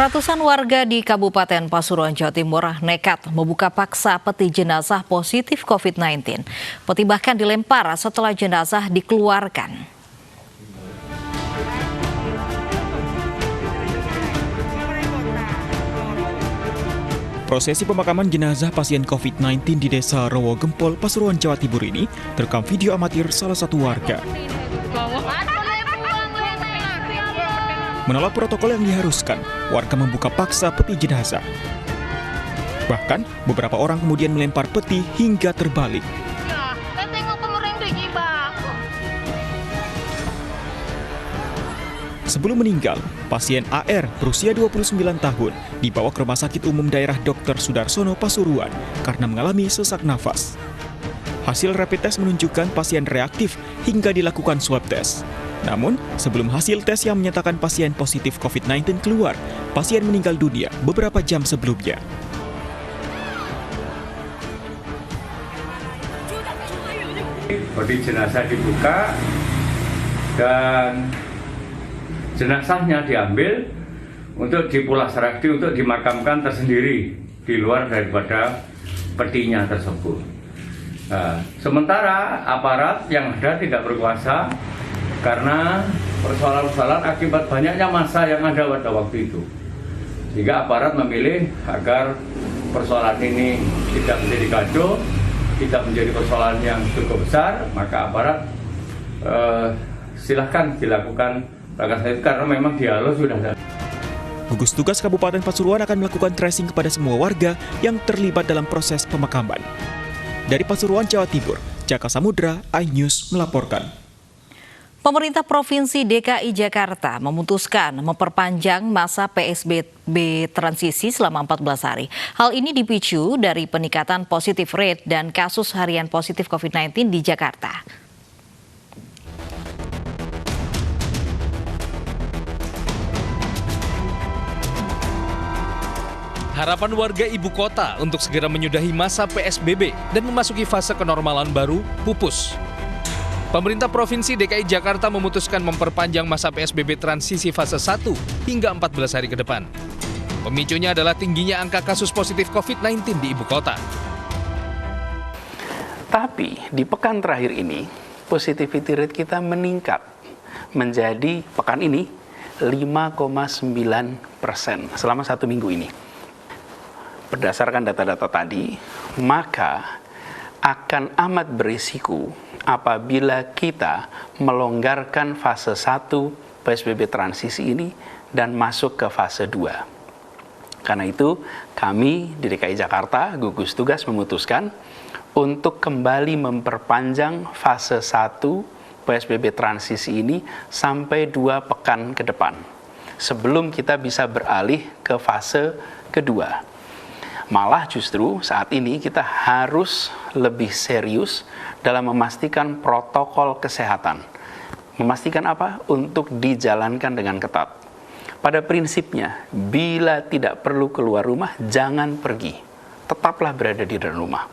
Ratusan warga di Kabupaten Pasuruan, Jawa Timur nekat membuka paksa peti jenazah positif COVID-19. Peti bahkan dilempar setelah jenazah dikeluarkan. Prosesi pemakaman jenazah pasien COVID-19 di Desa Rowo Gempol, Pasuruan, Jawa Timur ini terekam video amatir salah satu warga. Menolak protokol yang diharuskan, warga membuka paksa peti jenazah. Bahkan, beberapa orang kemudian melempar peti hingga terbalik. Sebelum meninggal, pasien AR berusia 29 tahun dibawa ke Rumah Sakit Umum Daerah Dr. Sudarsono, Pasuruan karena mengalami sesak nafas. Hasil rapid test menunjukkan pasien reaktif hingga dilakukan swab test. Namun, sebelum hasil tes yang menyatakan pasien positif COVID-19 keluar, pasien meninggal dunia beberapa jam sebelumnya. Peti jenazah dibuka dan jenazahnya diambil untuk dipulasarati untuk dimakamkan tersendiri di luar daripada petinya tersebut. Nah, sementara aparat yang ada tidak berkuasa karena persoalan-persoalan akibat banyaknya massa yang ada pada waktu itu. Sehingga aparat memilih agar persoalan ini tidak menjadi kacau, tidak menjadi persoalan yang cukup besar, maka aparat silahkan dilakukan itu karena memang dialog sudah ada. Gugus Tugas Kabupaten Pasuruan akan melakukan tracing kepada semua warga yang terlibat dalam proses pemakaman. Dari Pasuruan, Jawa Timur, Jaka Samudra, iNews melaporkan. Pemerintah Provinsi DKI Jakarta memutuskan memperpanjang masa PSBB transisi selama 14 hari. Hal ini dipicu dari peningkatan positif rate dan kasus harian positif COVID-19 di Jakarta. Harapan warga ibu kota untuk segera menyudahi masa PSBB dan memasuki fase kenormalan baru pupus. Pemerintah Provinsi DKI Jakarta memutuskan memperpanjang masa PSBB transisi fase 1 hingga 14 hari ke depan. Pemicunya adalah tingginya angka kasus positif COVID-19 di ibu kota. Tapi di pekan terakhir ini, positivity rate kita meningkat menjadi pekan ini 5,9% selama 1 minggu ini. Berdasarkan data-data tadi, maka akan amat berisiko apabila kita melonggarkan fase 1 PSBB transisi ini dan masuk ke fase 2. Karena itu, kami di DKI Jakarta, gugus tugas memutuskan untuk kembali memperpanjang fase 1 PSBB transisi ini sampai 2 pekan ke depan, sebelum kita bisa beralih ke fase kedua. Malah justru saat ini kita harus lebih serius dalam memastikan protokol kesehatan. Memastikan apa? Untuk dijalankan dengan ketat. Pada prinsipnya, bila tidak perlu keluar rumah, jangan pergi. Tetaplah berada di dalam rumah.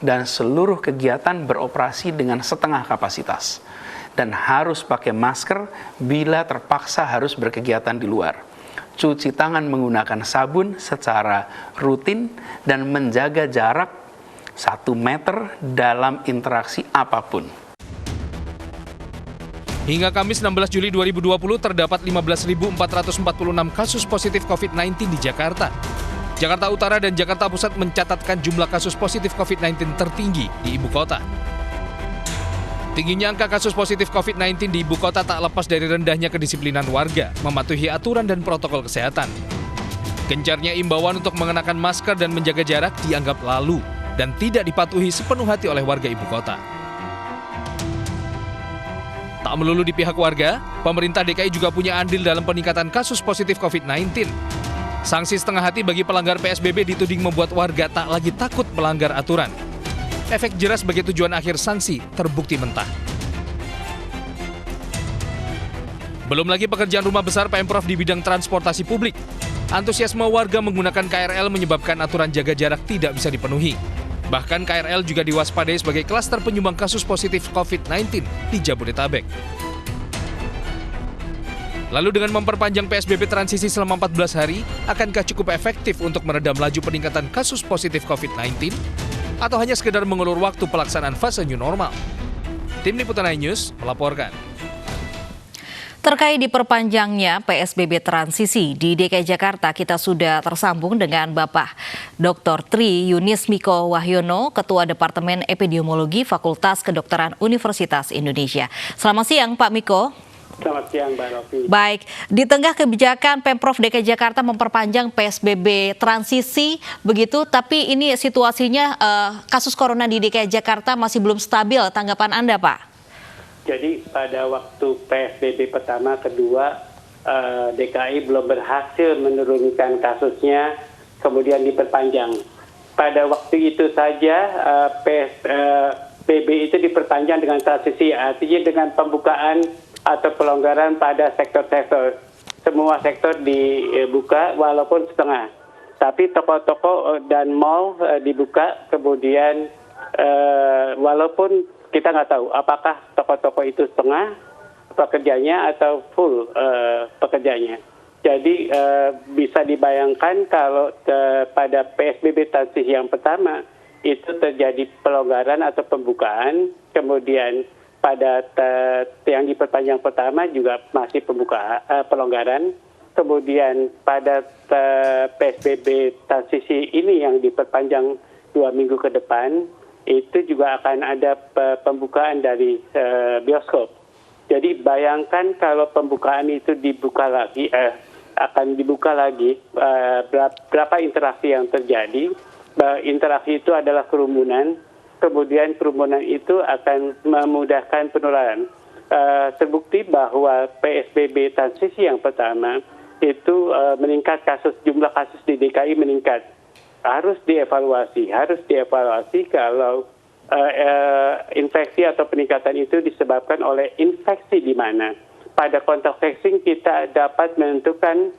Dan seluruh kegiatan beroperasi dengan setengah kapasitas. Dan harus pakai masker bila terpaksa harus berkegiatan di luar. Cuci tangan menggunakan sabun secara rutin dan menjaga jarak 1 meter dalam interaksi apapun. Hingga Kamis 16 Juli 2020 terdapat 15.446 kasus positif COVID-19 di Jakarta. Jakarta Utara dan Jakarta Pusat mencatatkan jumlah kasus positif COVID-19 tertinggi di ibu kota. Tingginya angka kasus positif COVID-19 di ibu kota tak lepas dari rendahnya kedisiplinan warga mematuhi aturan dan protokol kesehatan. Gencarnya imbauan untuk mengenakan masker dan menjaga jarak dianggap lalu dan tidak dipatuhi sepenuh hati oleh warga ibu kota. Tak melulu di pihak warga, pemerintah DKI juga punya andil dalam peningkatan kasus positif COVID-19. Sanksi setengah hati bagi pelanggar PSBB dituding membuat warga tak lagi takut melanggar aturan. Efek jerah sebagai tujuan akhir sanksi terbukti mentah. Belum lagi pekerjaan rumah besar Pemprov di bidang transportasi publik. Antusiasme warga menggunakan KRL menyebabkan aturan jaga jarak tidak bisa dipenuhi. Bahkan KRL juga diwaspadai sebagai klaster penyumbang kasus positif COVID-19 di Jabodetabek. Lalu dengan memperpanjang PSBB transisi selama 14 hari, akankah cukup efektif untuk meredam laju peningkatan kasus positif COVID-19? Atau hanya sekedar mengulur waktu pelaksanaan fase new normal? Tim Liputan iNews melaporkan. Terkait diperpanjangnya PSBB transisi di DKI Jakarta, kita sudah tersambung dengan Bapak Dr. Tri Yunis Miko Wahyono, Ketua Departemen Epidemiologi Fakultas Kedokteran Universitas Indonesia. Selamat siang, Pak Miko. Selamat siang, Mbak Novi. Baik, di tengah kebijakan Pemprov DKI Jakarta memperpanjang PSBB transisi, begitu, tapi ini situasinya kasus corona di DKI Jakarta masih belum stabil. Tanggapan Anda, Pak? Jadi pada waktu PSBB pertama, kedua, DKI belum berhasil menurunkan kasusnya, kemudian diperpanjang. Pada waktu itu saja PSBB itu diperpanjang dengan transisi, artinya dengan pembukaan atau pelonggaran pada sektor-sektor. Semua sektor dibuka walaupun setengah. Tapi toko-toko dan mal dibuka, kemudian walaupun kita nggak tahu apakah toko-toko itu setengah pekerjanya atau full pekerjanya. Jadi bisa dibayangkan kalau pada PSBB transisi yang pertama itu terjadi pelonggaran atau pembukaan, kemudian pada yang diperpanjang pertama juga masih pelonggaran, kemudian pada PSBB transisi ini yang diperpanjang 2 minggu ke depan, itu juga akan ada pembukaan dari bioskop. Jadi bayangkan kalau pembukaan itu dibuka lagi, akan dibuka lagi, berapa interaksi yang terjadi. Interaksi itu adalah kerumunan. Kemudian kerumunan itu akan memudahkan penularan. Terbukti bahwa PSBB transisi yang pertama itu meningkat jumlah kasus di DKI meningkat. Harus dievaluasi kalau infeksi atau peningkatan itu disebabkan oleh infeksi di mana. Pada kontak tracing kita dapat menentukan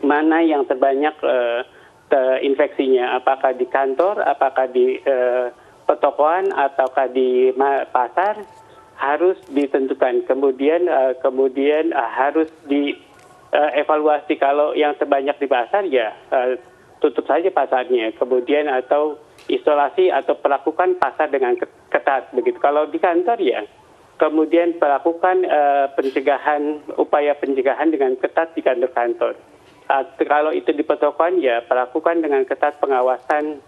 mana yang terbanyak infeksinya, apakah di kantor, apakah di pertokoan ataukah di pasar, harus ditentukan. Kemudian harus dievaluasi. Kalau yang terbanyak di pasar ya tutup saja pasarnya. Kemudian atau isolasi atau perlakukan pasar dengan ketat begitu. Kalau di kantor ya kemudian perlakukan upaya pencegahan dengan ketat di kantor-kantor. Kalau itu di pertokoan ya perlakukan dengan ketat pengawasan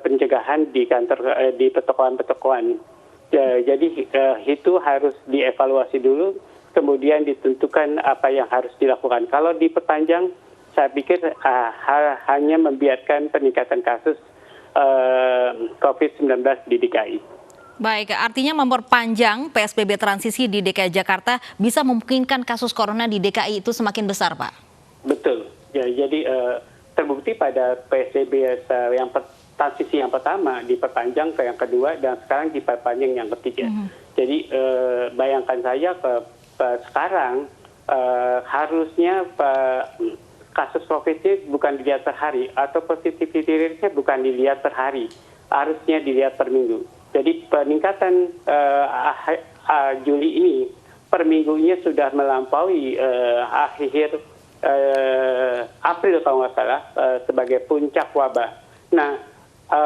pencegahan di kantor, di pertokoan-pertokoan. Jadi itu harus dievaluasi dulu, kemudian ditentukan apa yang harus dilakukan. Kalau diperpanjang, saya pikir hanya membiarkan peningkatan kasus COVID-19 di DKI. Baik, artinya memperpanjang PSBB transisi di DKI Jakarta bisa memungkinkan kasus corona di DKI itu semakin besar, Pak? Betul. Ya, jadi terbukti pada PSBB transisi yang pertama diperpanjang ke yang kedua dan sekarang diperpanjang yang ketiga. Jadi bayangkan saja sekarang harusnya kasus COVID-nya bukan dilihat per hari atau positivity rate-nya bukan dilihat per hari, harusnya dilihat per minggu. Jadi peningkatan Juli ini per minggunya sudah melampaui akhir April kalau nggak salah sebagai puncak wabah. Nah,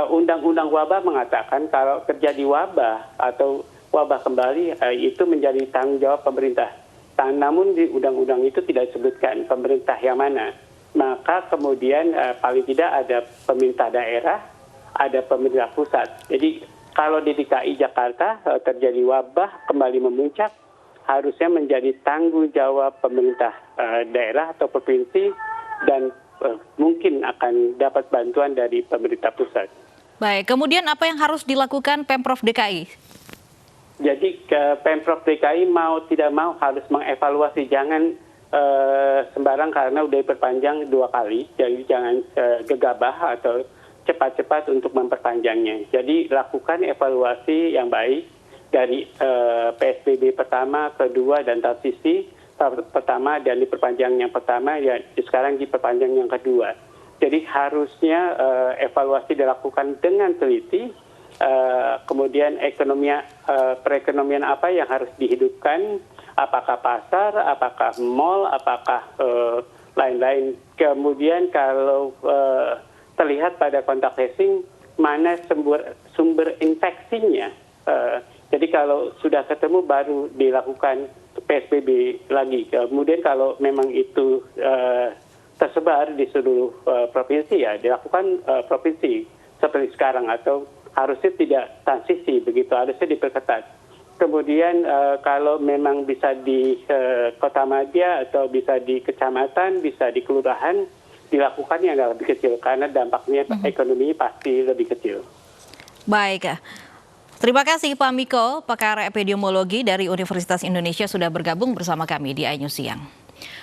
undang-undang wabah mengatakan kalau terjadi wabah atau wabah kembali itu menjadi tanggung jawab pemerintah. Namun di undang-undang itu tidak disebutkan pemerintah yang mana. Maka kemudian paling tidak ada pemerintah daerah, ada pemerintah pusat. Jadi kalau di DKI Jakarta terjadi wabah kembali memuncak, harusnya menjadi tanggung jawab pemerintah daerah atau provinsi dan mungkin akan dapat bantuan dari pemerintah pusat. Baik, kemudian apa yang harus dilakukan Pemprov DKI? Jadi Pemprov DKI mau tidak mau harus mengevaluasi, jangan sembarang karena udah diperpanjang 2 kali, jadi jangan gegabah atau cepat-cepat untuk memperpanjangnya. Jadi lakukan evaluasi yang baik dari PSBB pertama, kedua, dan transisi pertama dan diperpanjang yang pertama, ya sekarang diperpanjang yang kedua. Jadi harusnya evaluasi dilakukan dengan teliti kemudian perekonomian apa yang harus dihidupkan, apakah pasar, apakah mal, apakah lain-lain. Kemudian kalau terlihat pada kontak tracing mana sumber infeksinya. Jadi kalau sudah ketemu baru dilakukan PSBB lagi. Kemudian kalau memang itu tersebar di seluruh provinsi, ya dilakukan provinsi seperti sekarang, atau harusnya tidak transisi begitu, harusnya diperketat. Kemudian kalau memang bisa di kota madya atau bisa di kecamatan, bisa di kelurahan, dilakukan yang agak lebih kecil karena dampaknya ekonomi pasti lebih kecil. Baik. Terima kasih Pak Miko, pakar epidemiologi dari Universitas Indonesia sudah bergabung bersama kami di iNews Siang.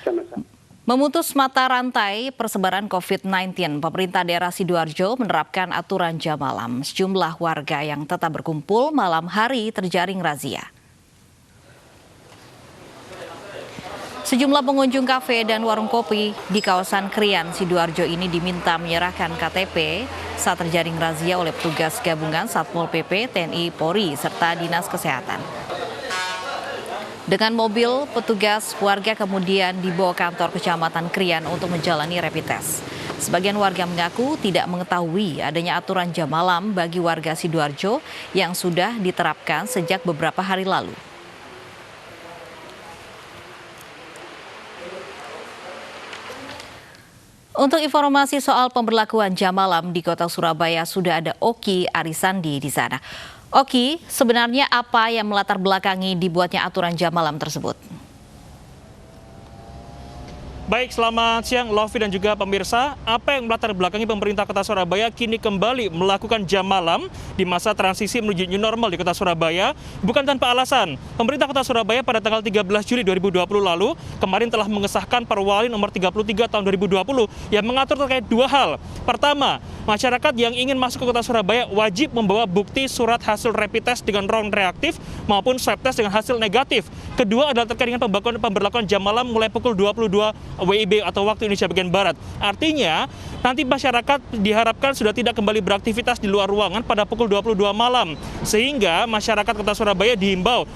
Sama-sama. Memutus mata rantai persebaran COVID-19, pemerintah daerah Sidoarjo menerapkan aturan jam malam. Sejumlah warga yang tetap berkumpul malam hari terjaring razia. Sejumlah pengunjung kafe dan warung kopi di kawasan Krian, Sidoarjo ini diminta menyerahkan KTP saat terjaring razia oleh petugas gabungan Satpol PP, TNI, Polri, serta Dinas Kesehatan. Dengan mobil, petugas warga kemudian dibawa kantor Kecamatan Krian untuk menjalani rapid test. Sebagian warga mengaku tidak mengetahui adanya aturan jam malam bagi warga Sidoarjo yang sudah diterapkan sejak beberapa hari lalu. Untuk informasi soal pemberlakuan jam malam di Kota Surabaya sudah ada Oki Arisandi di sana. Oki, sebenarnya apa yang melatar belakangi dibuatnya aturan jam malam tersebut? Baik, selamat siang Lofi dan juga pemirsa. Apa yang melatar belakangi pemerintah Kota Surabaya kini kembali melakukan jam malam di masa transisi menuju new normal di Kota Surabaya? Bukan tanpa alasan. Pemerintah Kota Surabaya pada tanggal 13 Juli 2020 lalu kemarin telah mengesahkan Perwali nomor 33 tahun 2020 yang mengatur terkait dua hal. Pertama, masyarakat yang ingin masuk ke Kota Surabaya wajib membawa bukti surat hasil rapid test dengan non reaktif maupun swab test dengan hasil negatif. Kedua adalah terkait dengan pemberlakuan jam malam mulai pukul 22 WIB atau waktu Indonesia bagian Barat. Artinya, nanti masyarakat diharapkan sudah tidak kembali beraktivitas di luar ruangan pada pukul 22 malam. Sehingga masyarakat Kota Surabaya dihimbau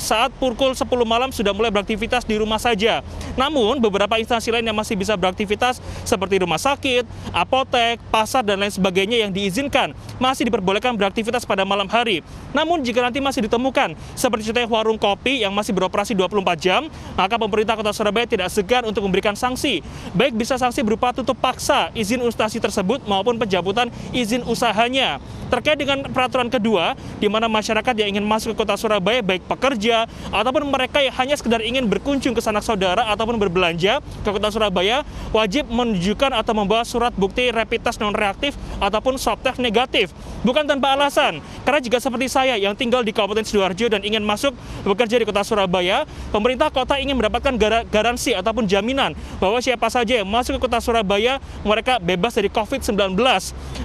saat pukul 10 malam sudah mulai beraktivitas di rumah saja. Namun, beberapa instansi lain yang masih bisa beraktivitas seperti rumah sakit, apotek, pasar, dan lain sebagainya yang diizinkan masih diperbolehkan beraktivitas pada malam hari. Namun, jika nanti masih ditemukan seperti contohnya warung kopi yang masih beroperasi 24 jam, maka pemerintah Kota Surabaya tidak segan untuk memberikan sanksi. Baik bisa sanksi berupa tutup paksa izin instansi tersebut maupun pencabutan izin usahanya. Terkait dengan peraturan kedua, di mana masyarakat yang ingin masuk ke Kota Surabaya, baik pekerja ataupun mereka yang hanya sekedar ingin berkunjung ke sanak saudara ataupun berbelanja ke Kota Surabaya, wajib menunjukkan atau membawa surat bukti rapid test non reaktif ataupun swab test negatif. Bukan tanpa alasan, karena jika seperti saya yang tinggal di Kabupaten Sidoarjo dan ingin masuk bekerja di Kota Surabaya, pemerintah kota ingin mendapatkan garansi ataupun jaminan bahwa siapa saja yang masuk ke Kota Surabaya mereka bebas dari COVID-19.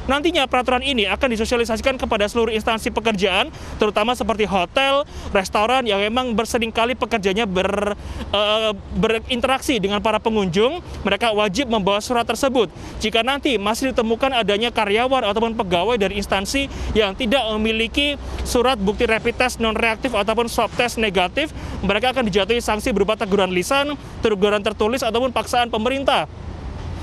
Nantinya peraturan ini akan disosialisasikan kepada seluruh instansi pekerjaan, terutama seperti hotel, restoran yang memang berseringkali pekerjanya berinteraksi dengan para pengunjung. Mereka wajib membawa surat tersebut. Jika nanti masih ditemukan adanya karyawan ataupun pegawai dari instansi yang tidak memiliki surat bukti rapid test non reaktif ataupun swab test negatif, mereka akan dijatuhi sanksi berupa teguran lisan, teguran tertulis ataupun paksaan pemerintah.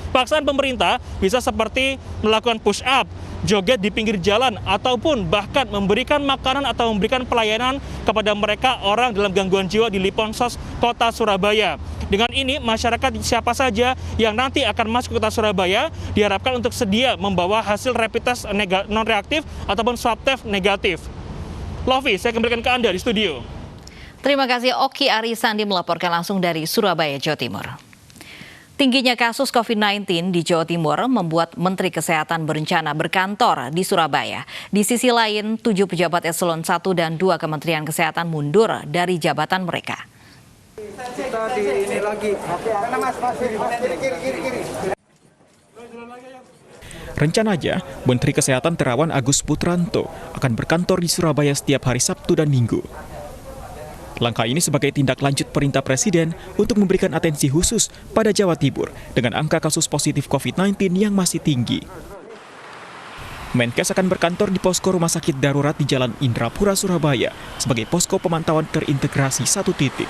Paksaan pemerintah bisa seperti melakukan push up, joget di pinggir jalan, ataupun bahkan memberikan makanan atau memberikan pelayanan kepada mereka orang dalam gangguan jiwa di Liponsos, Kota Surabaya. Dengan ini, masyarakat siapa saja yang nanti akan masuk ke Kota Surabaya diharapkan untuk sedia membawa hasil rapid test non reaktif ataupun swab test negatif. Lofi, saya kembalikan ke Anda di studio. Terima kasih Oki Arisandi melaporkan langsung dari Surabaya, Jawa Timur. Tingginya kasus COVID-19 di Jawa Timur membuat Menteri Kesehatan berencana berkantor di Surabaya. Di sisi lain, 7 pejabat eselon 1 dan 2 Kementerian Kesehatan mundur dari jabatan mereka. Rencananya, Menteri Kesehatan Terawan Agus Putranto akan berkantor di Surabaya setiap hari Sabtu dan Minggu. Langkah ini sebagai tindak lanjut perintah Presiden untuk memberikan atensi khusus pada Jawa Timur dengan angka kasus positif COVID-19 yang masih tinggi. Kemenkes akan berkantor di posko rumah sakit darurat di Jalan Indrapura, Surabaya sebagai posko pemantauan terintegrasi satu titik.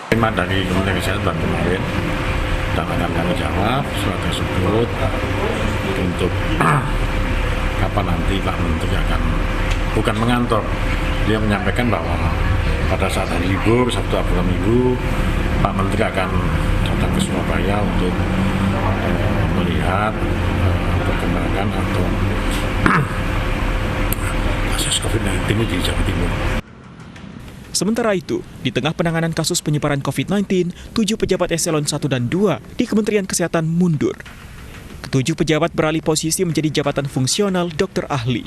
Tema dari Kementerian Kesehatan kemarin dan akan kami jawab surat tersebut untuk kapan nanti Pak Menteri akan bukan mengantor, dia menyampaikan bahwa pada saat hari libur Sabtu atau Minggu Pak Menteri akan datang ke Surabaya untuk melihat perkembangan atau kasus COVID-19 di Jawa Timur. Sementara itu, di tengah penanganan kasus penyebaran COVID-19, 7 pejabat eselon 1 dan 2 di Kementerian Kesehatan mundur. Ketujuh pejabat beralih posisi menjadi jabatan fungsional dokter ahli.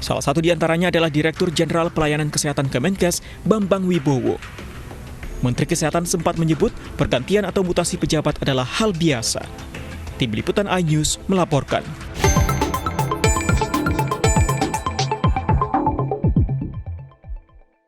Salah satu di antaranya adalah Direktur Jenderal Pelayanan Kesehatan Kemenkes, Bambang Wibowo. Menteri Kesehatan sempat menyebut pergantian atau mutasi pejabat adalah hal biasa. Tim Liputan iNews melaporkan.